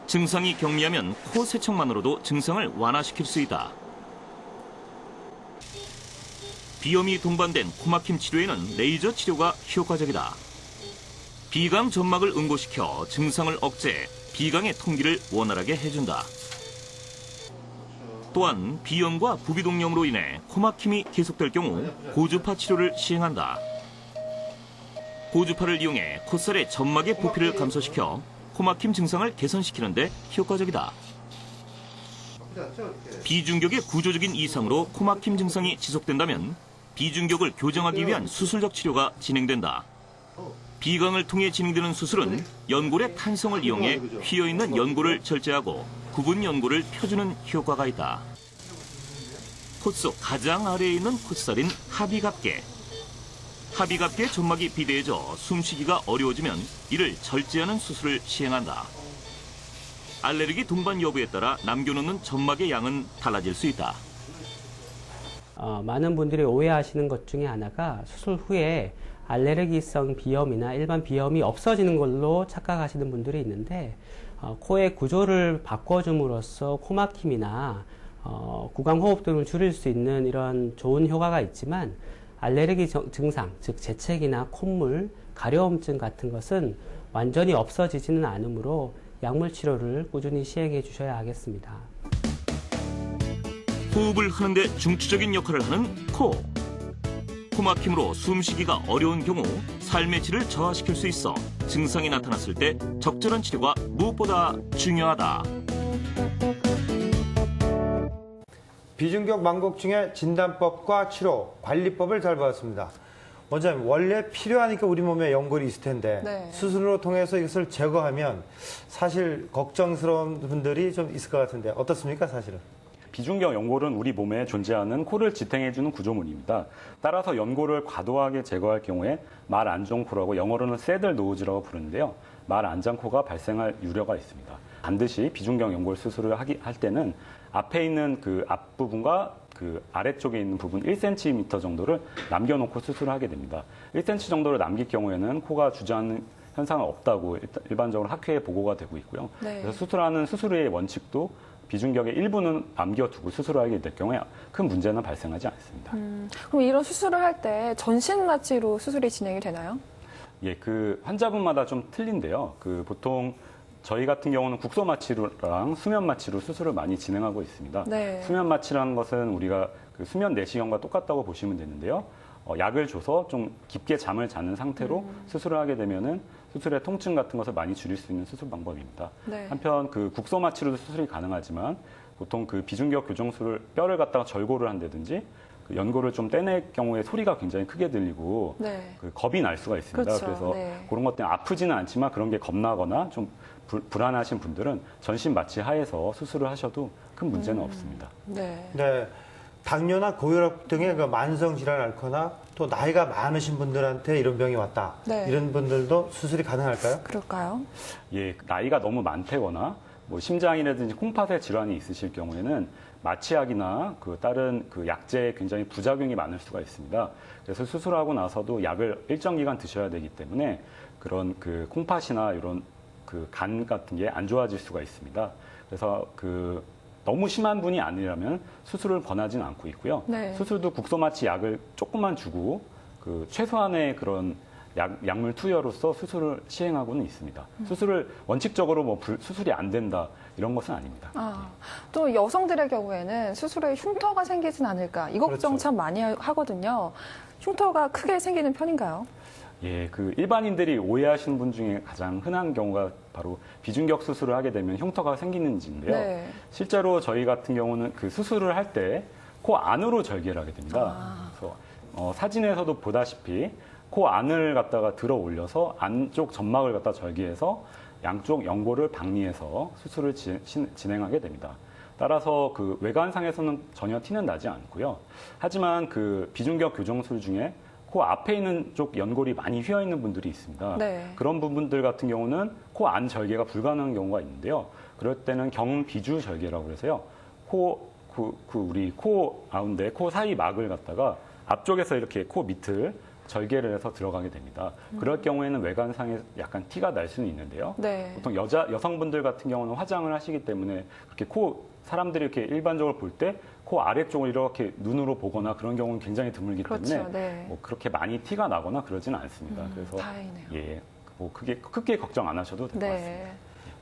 C: 증상이 경미하면 코 세척만으로도 증상을 완화시킬 수 있다. 비염이 동반된 코막힘 치료에는 레이저 치료가 효과적이다. 비강 점막을 응고시켜 증상을 억제해 비강의 통기를 원활하게 해준다. 또한 비염과 부비동염으로 인해 코막힘이 계속될 경우 고주파 치료를 시행한다. 고주파를 이용해 콧살의 점막의 부피를 감소시켜 코막힘 증상을 개선시키는 데 효과적이다. 비중격의 구조적인 이상으로 코막힘 증상이 지속된다면 비중격을 교정하기 위한 수술적 치료가 진행된다. 비강을 통해 진행되는 수술은 연골의 탄성을 이용해 휘어있는 연골을 절제하고 굽은 연골을 펴주는 효과가 있다. 콧 속 가장 아래에 있는 콧살인 하비갑계. 합의갑게 점막이 비대해져 숨쉬기가 어려워지면 이를 절제하는 수술을 시행한다. 알레르기 동반 여부에 따라 남겨놓는 점막의 양은 달라질 수 있다.
K: 많은 분들이 오해하시는 것 중에 하나가 수술 후에 알레르기성 비염이나 일반 비염이 없어지는 걸로 착각하시는 분들이 있는데 코의 구조를 바꿔줌으로써 코막힘이나 구강호흡 등을 줄일 수 있는 이런 좋은 효과가 있지만 알레르기 증상, 즉 재채기나 콧물, 가려움증 같은 것은 완전히 없어지지는 않으므로 약물 치료를 꾸준히 시행해 주셔야 하겠습니다.
C: 호흡을 하는데 중추적인 역할을 하는 코. 코막힘으로 숨쉬기가 어려운 경우 삶의 질을 저하시킬 수 있어 증상이 나타났을 때 적절한 치료가 무엇보다 중요하다.
A: 비중격 망곡증의 진단법과 치료, 관리법을 잘 배웠습니다. 원장님, 원래 필요하니까 우리 몸에 연골이 있을 텐데
B: 네.
A: 수술로 통해서 이것을 제거하면 사실 걱정스러운 분들이 좀 있을 것 같은데 어떻습니까, 사실은?
D: 비중격 연골은 우리 몸에 존재하는 코를 지탱해주는 구조물입니다. 따라서 연골을 과도하게 제거할 경우에 말안정코라고 영어로는 새들 노우즈라고 부르는데요. 말안정코가 발생할 우려가 있습니다. 반드시 비중격 연골 수술을 할 때는 앞에 있는 그 앞부분과 그 아래쪽에 있는 부분 1cm 정도를 남겨놓고 수술을 하게 됩니다. 1cm 정도를 남길 경우에는 코가 주저앉는 현상은 없다고 일반적으로 학회에 보고가 되고 있고요.
B: 네.
D: 그래서 수술하는 수술의 원칙도 비중격의 일부는 남겨두고 수술을 하게 될 경우에 큰 문제는 발생하지 않습니다.
B: 그럼 이런 수술을 할 때 전신 마취로 수술이 진행이 되나요?
D: 예, 그 환자분마다 좀 틀린데요. 그 보통 저희 같은 경우는 국소 마취랑 수면 마취로 수술을 많이 진행하고 있습니다.
B: 네.
D: 수면 마취라는 것은 우리가 그 수면 내시경과 똑같다고 보시면 되는데요. 약을 줘서 좀 깊게 잠을 자는 상태로 수술을 하게 되면은 수술의 통증 같은 것을 많이 줄일 수 있는 수술 방법입니다.
B: 네.
D: 한편 그 국소 마취로도 수술이 가능하지만 보통 그 비중격 교정술을 뼈를 갖다가 절골을 한다든지 그 연골을 좀 떼낼 경우에 소리가 굉장히 크게 들리고
B: 네.
D: 그 겁이 날 수가 있습니다.
B: 그렇죠.
D: 그래서
B: 네.
D: 그런 것 때문에 아프지는 않지만 그런 게 겁나거나 좀 불안하신 분들은 전신 마취 하에서 수술을 하셔도 큰 문제는 없습니다.
B: 네.
A: 네. 당뇨나 고혈압 등의 그 만성 질환을 앓거나 또 나이가 많으신 분들한테 이런 병이 왔다.
B: 네.
A: 이런 분들도 수술이 가능할까요?
B: 그럴까요?
D: 예, 나이가 너무 많다거나 뭐 심장이라든지 콩팥의 질환이 있으실 경우에는 마취약이나 그 다른 그 약제에 굉장히 부작용이 많을 수가 있습니다. 그래서 수술하고 나서도 약을 일정 기간 드셔야 되기 때문에 그런 그 콩팥이나 이런 그 간 같은 게 안 좋아질 수가 있습니다. 그래서 그 너무 심한 분이 아니라면 수술을 권하지는 않고 있고요.
B: 네.
D: 수술도 국소마취 약을 조금만 주고 그 최소한의 그런 약물 투여로서 수술을 시행하고는 있습니다. 수술을 원칙적으로 뭐 수술이 안 된다 이런 것은 아닙니다.
B: 또 여성들의 경우에는 수술에 흉터가 생기진 않을까 이 걱정
A: 그렇죠.
B: 참 많이 하거든요. 흉터가 크게 생기는 편인가요?
D: 예, 그 일반인들이 오해하시는 분 중에 가장 흔한 경우가 바로 비중격 수술을 하게 되면 흉터가 생기는지인데요.
B: 네.
D: 실제로 저희 같은 경우는 그 수술을 할 때 코 안으로 절개를 하게 됩니다. 그래서 사진에서도 보다시피 코 안을 갖다가 들어 올려서 안쪽 점막을 갖다 절개해서 양쪽 연골을 박리해서 수술을 진행하게 됩니다. 따라서 그 외관상에서는 전혀 티는 나지 않고요. 하지만 그 비중격 교정술 중에 코 앞에 있는 쪽 연골이 많이 휘어 있는 분들이 있습니다.
B: 네.
D: 그런 부분들 같은 경우는 코 안 절개가 불가능한 경우가 있는데요. 그럴 때는 경비주 절개라고 해서요. 우리 코 가운데 코 사이 막을 갖다가 앞쪽에서 이렇게 코 밑을 절개를 해서 들어가게 됩니다. 그럴 경우에는 외관상에 약간 티가 날 수는 있는데요.
B: 네.
D: 보통 여성분들 같은 경우는 화장을 하시기 때문에 그렇게 사람들이 이렇게 일반적으로 볼 때 코 아래쪽을 이렇게 눈으로 보거나 그런 경우는 굉장히 드물기
B: 그렇죠.
D: 때문에
B: 네.
D: 뭐 그렇게 많이 티가 나거나 그러지는 않습니다. 그래서
B: 다행이네요.
D: 예, 뭐 크게 걱정 안 하셔도 될 것 같습니다.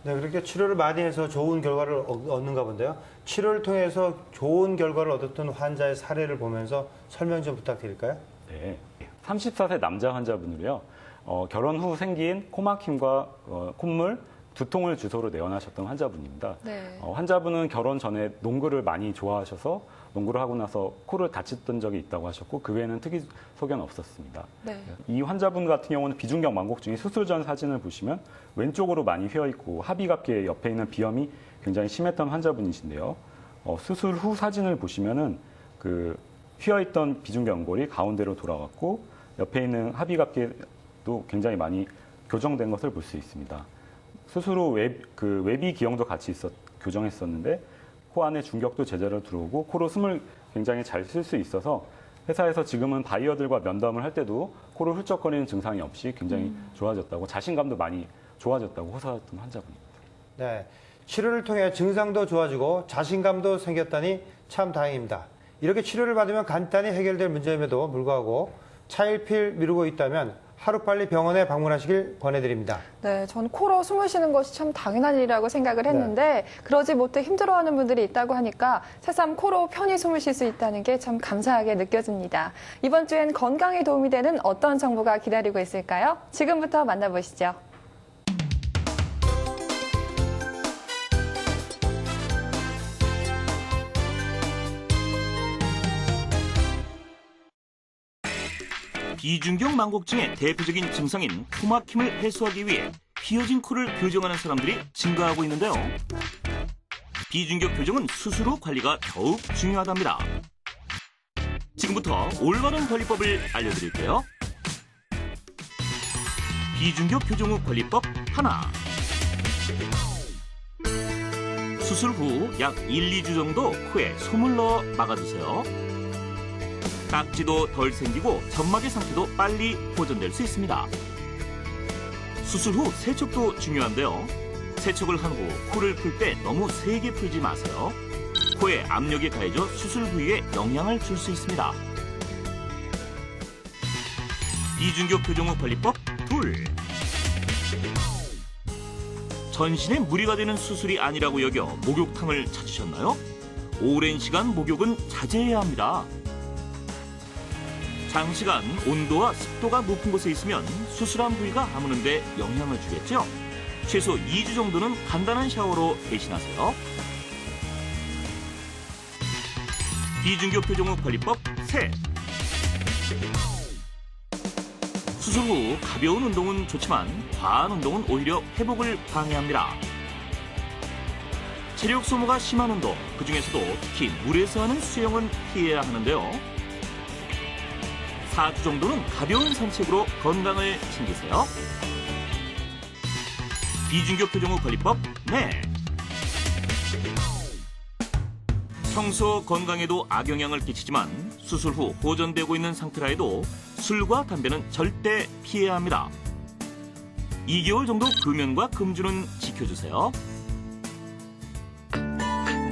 A: 네, 그렇게 치료를 많이 해서 좋은 결과를 얻는가 본데요. 치료를 통해서 좋은 결과를 얻었던 환자의 사례를 보면서 설명 좀 부탁드릴까요?
D: 네. 34세 남자 환자분으로요. 결혼 후 생긴 코막힘과 콧물, 두통을 주소로 내원하셨던 환자분입니다.
B: 네.
D: 환자분은 결혼 전에 농구를 많이 좋아하셔서 농구를 하고 나서 코를 다쳤던 적이 있다고 하셨고 그 외에는 특이 소견은 없었습니다.
B: 네.
D: 이 환자분 같은 경우는 비중격 망곡증이 수술 전 사진을 보시면 왼쪽으로 많이 휘어 있고 합의갑계 옆에 있는 비염이 굉장히 심했던 환자분이신데요. 수술 후 사진을 보시면은 그 휘어 있던 비중격 연골이 가운데로 돌아갔고 옆에 있는 합의갑기도 굉장히 많이 교정된 것을 볼 수 있습니다. 수술 후 외비 기형도 같이 교정했었는데 코 안에 중격도 제대로 들어오고 코로 숨을 굉장히 잘 쉴 수 있어서 회사에서 지금은 바이어들과 면담을 할 때도 코를 훌쩍거리는 증상이 없이 굉장히 좋아졌다고, 자신감도 많이 좋아졌다고 호소했던 환자분입니다.
A: 네, 치료를 통해 증상도 좋아지고 자신감도 생겼다니 참 다행입니다. 이렇게 치료를 받으면 간단히 해결될 문제임에도 불구하고 차일피일 미루고 있다면 하루빨리 병원에 방문하시길 권해드립니다.
B: 네, 전 코로 숨을 쉬는 것이 참 당연한 일이라고 생각을 했는데 그러지 못해 힘들어하는 분들이 있다고 하니까 새삼 코로 편히 숨을 쉴 수 있다는 게 참 감사하게 느껴집니다. 이번 주엔 건강에 도움이 되는 어떤 정보가 기다리고 있을까요? 지금부터 만나보시죠.
C: 비중격 망곡증의 대표적인 증상인 코막힘을 해소하기 위해 휘어진 코를 교정하는 사람들이 증가하고 있는데요. 비중격 교정은 수술 후 관리가 더욱 중요하답니다. 지금부터 올바른 관리법을 알려드릴게요. 비중격 교정 후 관리법 하나. 수술 후 약 1, 2주 정도 코에 솜을 넣어 막아두세요. 딱지도 덜 생기고 점막의 상태도 빨리 보존될 수 있습니다. 수술 후 세척도 중요한데요. 세척을 한 후 코를 풀 때 너무 세게 풀지 마세요. 코에 압력이 가해져 수술 부위에 영향을 줄 수 있습니다. 비중격 교정 후 관리법 둘. 전신에 무리가 되는 수술이 아니라고 여겨 목욕탕을 찾으셨나요? 오랜 시간 목욕은 자제해야 합니다. 장시간 온도와 습도가 높은 곳에 있으면 수술한 부위가 아무는 데 영향을 주겠죠? 최소 2주 정도는 간단한 샤워로 대신하세요. 비중격 교정 후 관리법 셋. 수술 후 가벼운 운동은 좋지만 과한 운동은 오히려 회복을 방해합니다. 체력 소모가 심한 운동, 그중에서도 특히 물에서 하는 수영은 피해야 하는데요. 4주 정도는 가벼운 산책으로 건강을 챙기세요. 비중격 교정 후 관리법 네. 평소 건강에도 악영향을 끼치지만 수술 후 호전되고 있는 상태라 해도 술과 담배는 절대 피해야 합니다. 2개월 정도 금연과 금주는 지켜주세요.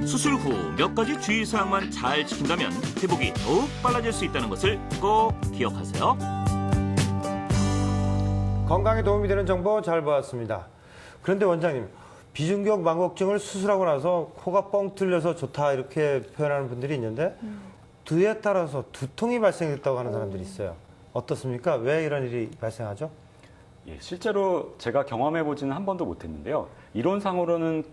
C: 수술 후 몇 가지 주의사항만 잘 지킨다면 회복이 더욱 빨라질 수 있다는 것을 꼭 기억하세요.
A: 건강에 도움이 되는 정보 잘 보았습니다. 그런데 원장님, 비중격 망곡증을 수술하고 나서 코가 뻥 뚫려서 좋다 이렇게 표현하는 분들이 있는데 두에 따라서 두통이 발생했다고 하는 사람들이 있어요. 어떻습니까? 왜 이런 일이 발생하죠?
D: 예, 실제로 제가 경험해보지는 한 번도 못했는데요. 이론상으로는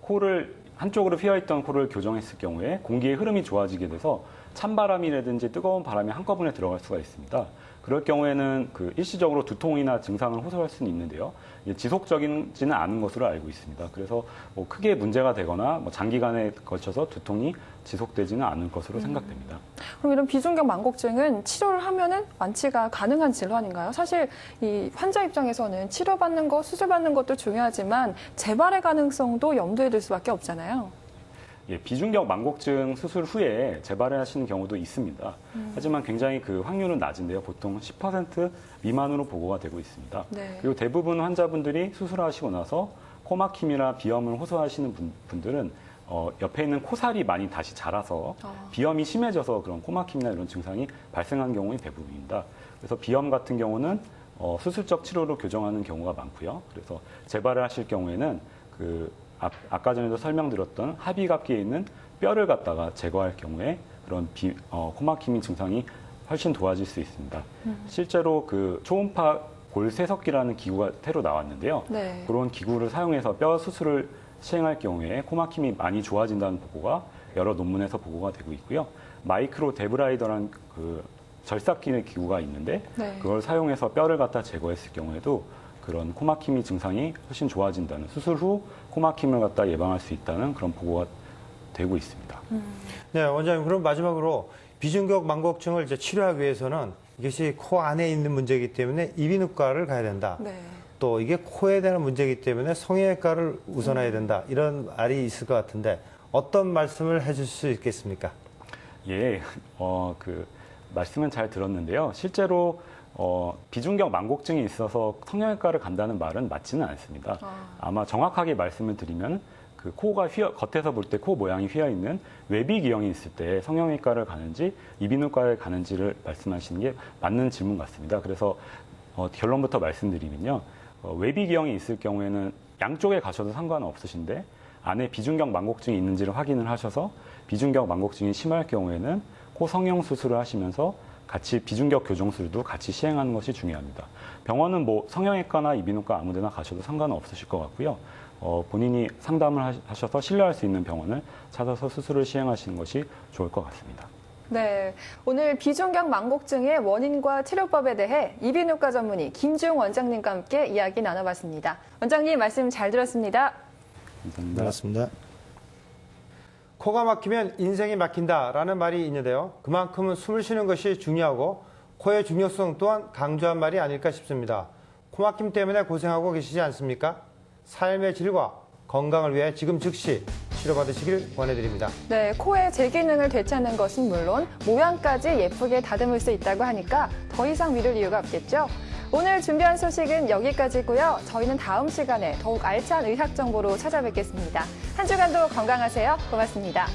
D: 코를 한쪽으로 휘어있던 코를 교정했을 경우에 공기의 흐름이 좋아지게 돼서 찬바람이라든지 뜨거운 바람이 한꺼번에 들어갈 수가 있습니다. 그럴 경우에는 일시적으로 두통이나 증상을 호소할 수는 있는데요. 지속적이지는 않은 것으로 알고 있습니다. 그래서 크게 문제가 되거나 장기간에 걸쳐서 두통이 지속되지는 않을 것으로 생각됩니다.
B: 그럼 이런 비중격 망곡증은 치료를 하면은 완치가 가능한 질환인가요? 사실 이 환자 입장에서는 치료받는 것, 수술받는 것도 중요하지만 재발의 가능성도 염두에 둘 수밖에 없잖아요.
D: 예, 비중격 망곡증 수술 후에 재발하시는 경우도 있습니다. 하지만 굉장히 확률은 낮은데요. 보통 10% 미만으로 보고가 되고 있습니다.
B: 네.
D: 그리고 대부분 환자분들이 수술하시고 나서 코막힘이나 비염을 호소하시는 분들은 옆에 있는 코살이 많이 다시 자라서 비염이 심해져서 그런 코막힘이나 이런 증상이 발생한 경우가 대부분입니다. 그래서 비염 같은 경우는 수술적 치료로 교정하는 경우가 많고요. 그래서 재발을 하실 경우에는 아까 전에도 설명드렸던 합의갑기에 있는 뼈를 갖다가 제거할 경우에 그런 코막힘 증상이 훨씬 도와질 수 있습니다. 실제로 초음파 골세석기라는 기구가 새로 나왔는데요.
B: 네.
D: 그런 기구를 사용해서 뼈 수술을 시행할 경우에 코막힘이 많이 좋아진다는 보고가 여러 논문에서 보고가 되고 있고요. 마이크로 데브라이더라는 절삭기의 기구가 있는데
B: 네.
D: 그걸 사용해서 뼈를 갖다 제거했을 경우에도 그런 코막힘 증상이 훨씬 좋아진다는, 수술 후 코막힘을 갖다 예방할 수 있다는 그런 보고가 되고 있습니다.
A: 네, 원장님, 그럼 마지막으로 비중격 망곡증을 이제 치료하기 위해서는 이것이 코 안에 있는 문제이기 때문에 이비인후과를 가야 된다.
B: 네.
A: 또 이게 코에 대한 문제이기 때문에 성형외과를 우선해야 된다. 이런 말이 있을 것 같은데 어떤 말씀을 해줄 수 있겠습니까?
D: 예, 그 말씀은 잘 들었는데요. 실제로 비중격 망곡증이 있어서 성형외과를 간다는 말은 맞지는 않습니다. 아마 정확하게 말씀을 드리면 그 코가 겉에서 볼 때 코 모양이 휘어 있는 외비 기형이 있을 때 성형외과를 가는지 이비인후과를 가는지를 말씀하시는 게 맞는 질문 같습니다. 그래서 결론부터 말씀드리면요. 외비 기형이 있을 경우에는 양쪽에 가셔도 상관은 없으신데 안에 비중격 망곡증이 있는지를 확인을 하셔서 비중격 망곡증이 심할 경우에는 코 성형 수술을 하시면서 같이 비중격 교정술도 같이 시행하는 것이 중요합니다. 병원은 뭐 성형외과나 이비인후과 아무데나 가셔도 상관은 없으실 것 같고요. 본인이 상담을 하셔서 신뢰할 수 있는 병원을 찾아서 수술을 시행하시는 것이 좋을 것 같습니다.
B: 네, 오늘 비중격 망곡증의 원인과 치료법에 대해 이비인후과 전문의 김주웅 원장님과 함께 이야기 나눠봤습니다. 원장님 말씀 잘 들었습니다.
D: 감사합니다.
A: 맞습니다. 코가 막히면 인생이 막힌다라는 말이 있는데요. 그만큼은 숨을 쉬는 것이 중요하고 코의 중요성 또한 강조한 말이 아닐까 싶습니다. 코 막힘 때문에 고생하고 계시지 않습니까? 삶의 질과 건강을 위해 지금 즉시 치료받으시길 권해드립니다.
B: 네, 코의 제기능을 되찾는 것은 물론 모양까지 예쁘게 다듬을 수 있다고 하니까 더 이상 미룰 이유가 없겠죠? 오늘 준비한 소식은 여기까지고요. 저희는 다음 시간에 더욱 알찬 의학 정보로 찾아뵙겠습니다. 한 주간도 건강하세요. 고맙습니다.